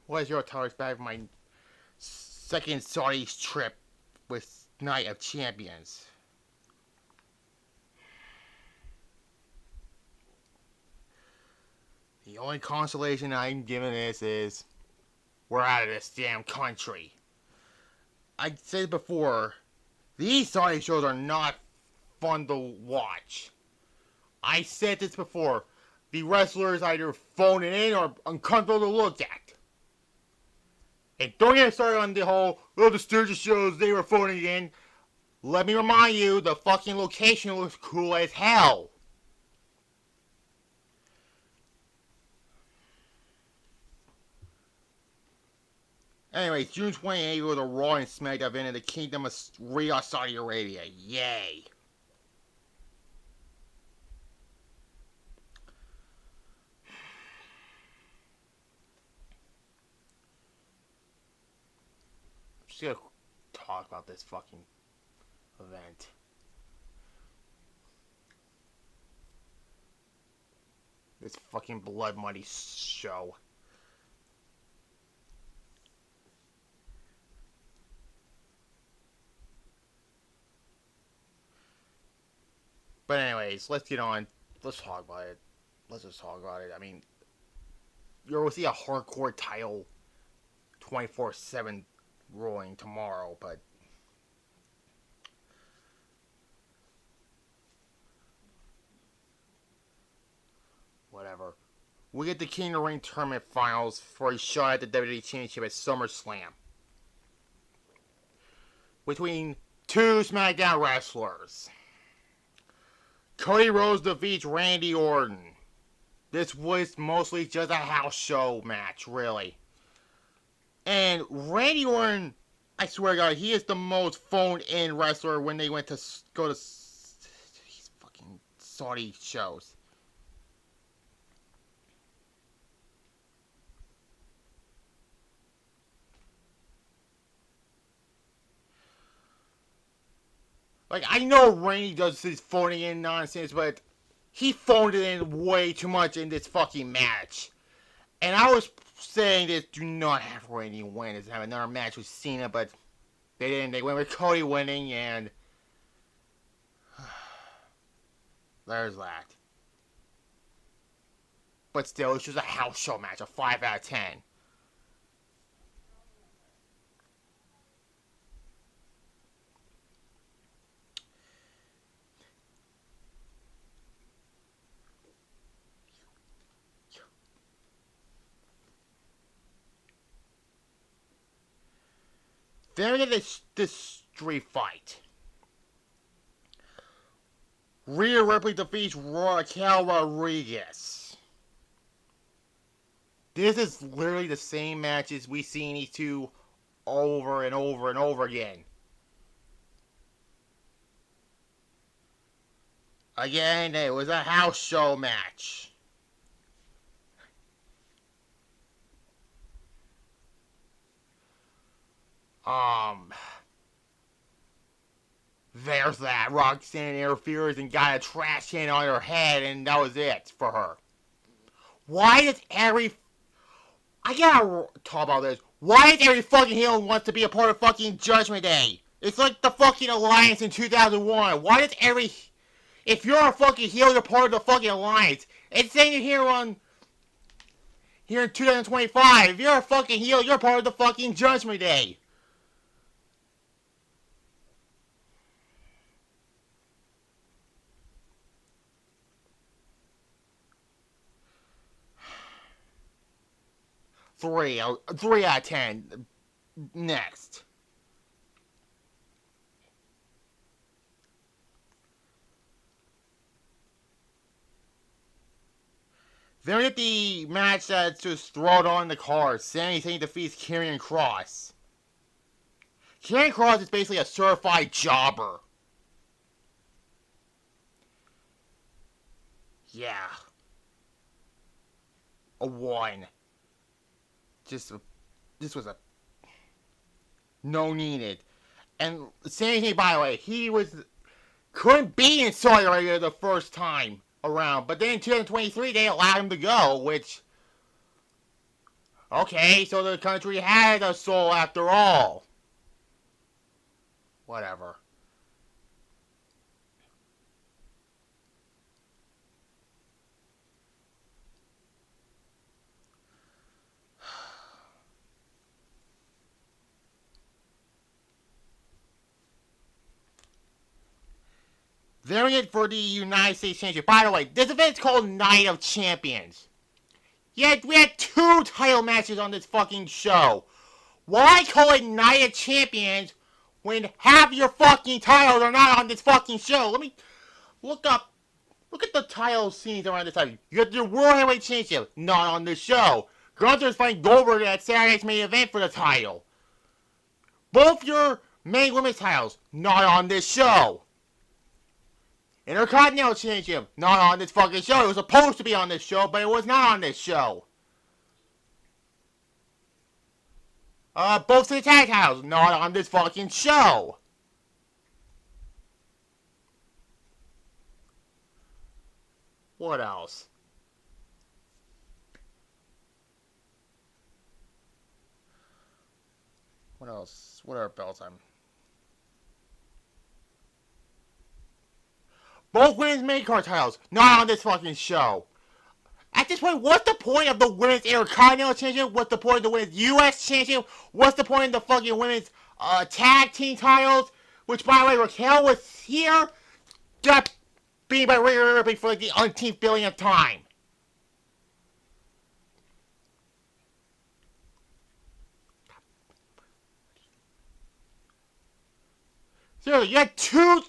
What is your tolerance back of my second Saudi trip with Night of Champions? The only consolation I'm giving this is we're out of this damn country. I said before, these Saudi shows are not fun to watch. I said this before. The wrestlers either phone it in or uncomfortable to look at. And don't get started on the whole, oh, the Sturgis shows, they were phoning it in. Let me remind you, the fucking location looks cool as hell. Anyways, June 28th was a Raw and SmackDown event in the Kingdom of Riyadh, Saudi Arabia. Yay. I'm just gonna talk about this fucking event. This fucking blood money show. But anyways, let's get on. Let's talk about it. Let's just talk about it. I mean, you're going to see a hardcore title 24/7 ruling tomorrow, but whatever. We get the King of the Ring tournament finals for a shot at the WWE Championship at SummerSlam between two SmackDown wrestlers. Cody Rhodes defeats Randy Orton. This was mostly just a house show match, really. And Randy Orton, I swear to God, he is the most phoned-in wrestler when they went to go to these fucking Saudi shows. Like, I know Randy does his phoning in nonsense, but he phoned it in way too much in this fucking match. And I was saying this, do not have Randy win, is have another match with Cena, but they didn't. They went with Cody winning, and there's that. But still, it's just a house show match, a 5 out of 10. Then we get this street fight. Rhea Ripley defeats Raquel Rodriguez. This is literally the same matches we've seen these two over and over and over again. Again, it was a house show match. There's that. Roxanne interferes and got a trash can on her head, and that was it for her. Why does every... I gotta talk about this. Why does every fucking heel wants to be a part of fucking Judgment Day? It's like the fucking Alliance in 2001. Why does every... If you're a fucking heel, you're part of the fucking Alliance. It's saying here in 2025, if you're a fucking heel, you're part of the fucking Judgment Day. Three out of 10. Next. Then we get the match that's just thrown on the card. Sami Zayn defeats Karrion Kross. Karrion Kross is basically a certified jobber. Yeah. A 1. This was a no needed. And Sami Zayn, by the way, he couldn't be in Saudi Arabia the first time around, but then in 2023 they allowed him to go, which Okay, so the country had a soul after all. Whatever. Variant for the United States Championship. By the way, this event's called Night of Champions. Yet we had 2 title matches on this fucking show. Why call it Night of Champions when half your fucking titles are not on this fucking show? Let me look up. Look at the title scenes around this time. You got your World Heavyweight Championship, not on this show. Gunther's fighting Goldberg at Saturday's main event for the title. Both your main women's titles, not on this show. Intercontinental Championship, not on this fucking show. It was supposed to be on this show, but it was not on this show. Both the tag titles, not on this fucking show. What else? What else? What are belts I'm... Both women's main card titles, not on this fucking show. At this point, what's the point of the women's Intercontinental Championship? What's the point of the women's U.S. Championship? What's the point of the fucking women's tag team titles? Which, by the way, Raquel was here, got beaten by Rhea Ripley for like the umpteenth billionth time. Seriously, you had 2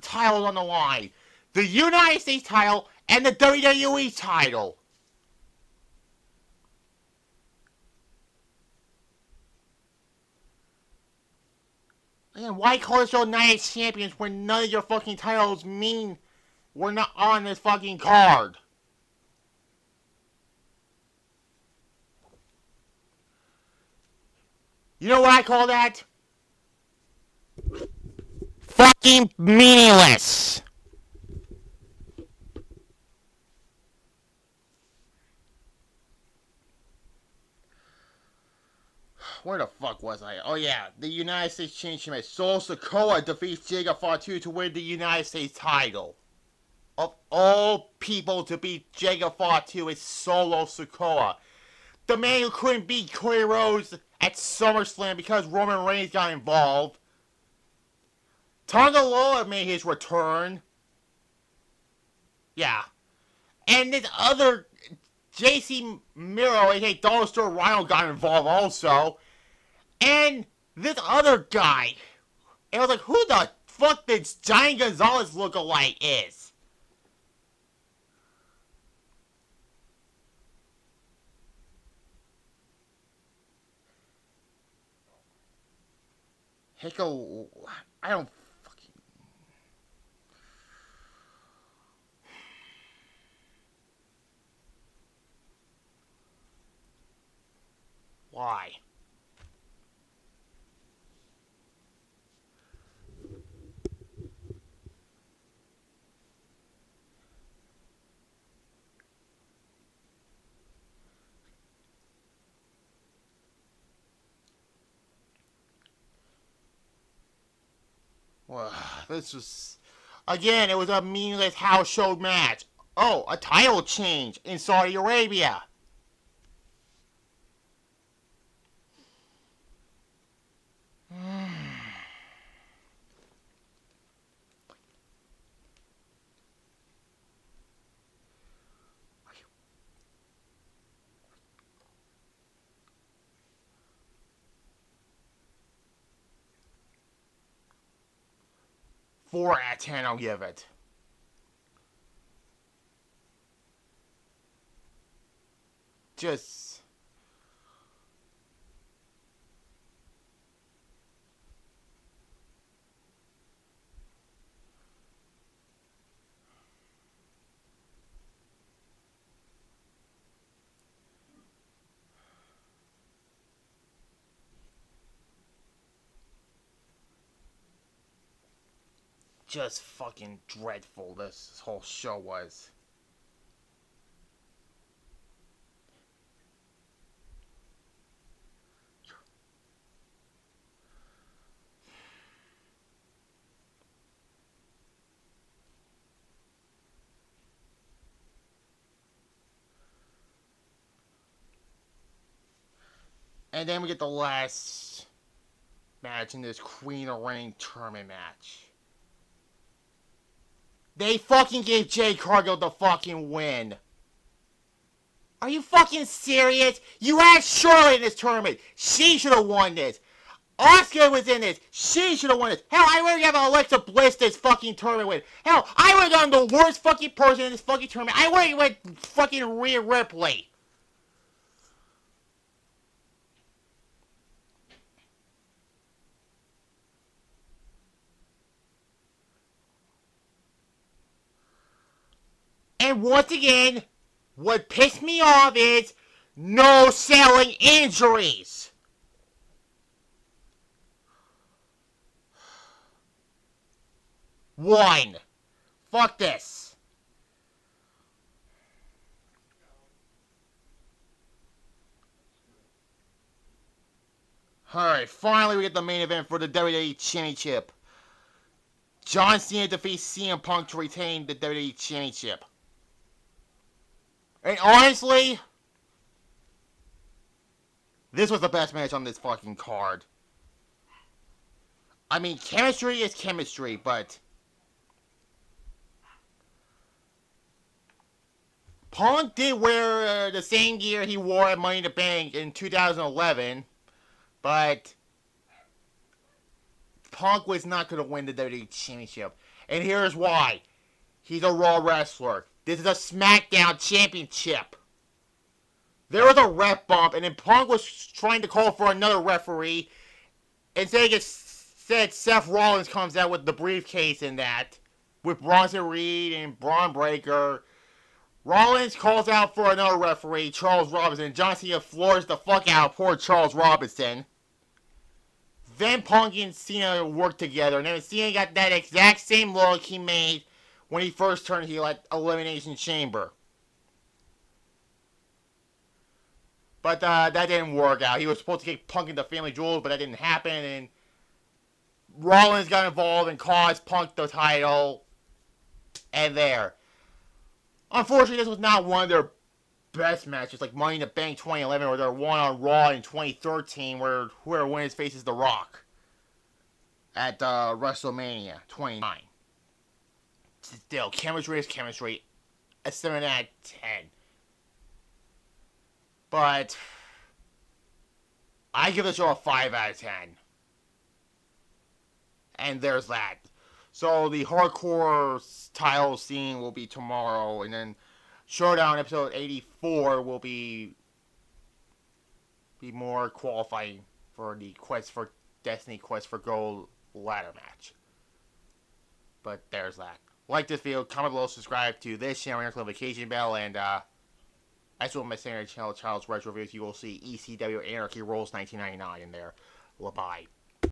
titles on the line. The United States title and the WWE title. And why call the show Night of Champions when none of your fucking titles mean we're not on this fucking card? You know what I call that? Fucking meaningless. Where the fuck was I? Oh yeah, the United States Championship. Solo Sikoa defeats Jacob Fatu to win the United States title. Of all people to beat Jacob Fatu is Solo Sikoa. The man who couldn't beat Cody Rhodes at SummerSlam because Roman Reigns got involved. Tonga Loa made his return. Yeah. And this other JC Miro, aka Dollar Store Rhino, got involved also. And this other guy. And I was like, who the fuck this Giant Gonzalez lookalike is? Hiko, I don't fucking... Why? Well, this was... Again, it was a meaningless house show match. Oh, a title change in Saudi Arabia. Four out of 10, I'll give it. Just... Just fucking dreadful this whole show was. And then we get the last match in this Queen of Ring tournament match. They fucking gave Jade Cargill the fucking win. Are you fucking serious? You had Charlotte in this tournament. She should have won this. Asuka was in this. She should have won this. Hell, I would have given Alexa Bliss this fucking tournament win. Hell, I would have gotten the worst fucking person in this fucking tournament. I would have went fucking Rhea Ripley. And once again, what pissed me off is no selling injuries. One. Fuck this. Alright, finally we get the main event for the WWE Championship. John Cena defeats CM Punk to retain the WWE Championship. And honestly, this was the best match on this fucking card. I mean, chemistry is chemistry, but Punk did wear the same gear he wore at Money in the Bank in 2011, but Punk was not going to win the WWE Championship. And here's why. He's a Raw wrestler. This is a SmackDown Championship. There was a ref bump, and then Punk was trying to call for another referee. Instead, Seth Rollins comes out with the briefcase in that, with Bronson Reed and Braun Breaker. Rollins calls out for another referee, Charles Robinson. John Cena floors the fuck out of poor Charles Robinson. Then Punk and Cena worked together, and then Cena got that exact same look he made when he first turned heel at Elimination Chamber. But that didn't work out. He was supposed to kick Punk into Family Jewels, but that didn't happen, and Rollins got involved and cost Punk the title, and there. Unfortunately, this was not one of their best matches, like Money in the Bank 2011, or their one on Raw in 2013, where whoever wins faces The Rock at WrestleMania 29. Still, chemistry is chemistry. A 7 out of 10. But I give the show a 5 out of 10. And there's that. So the hardcore title scene will be tomorrow, and then Showdown episode 84 will be more qualifying for the Quest for Destiny Quest for Gold ladder match. But there's that. Like this video, comment below, subscribe to this channel, and notification bell, and as well as my standard channel, Child's Retro Reviews, you will see ECW Anarchy Rules 1999 in there. Bye.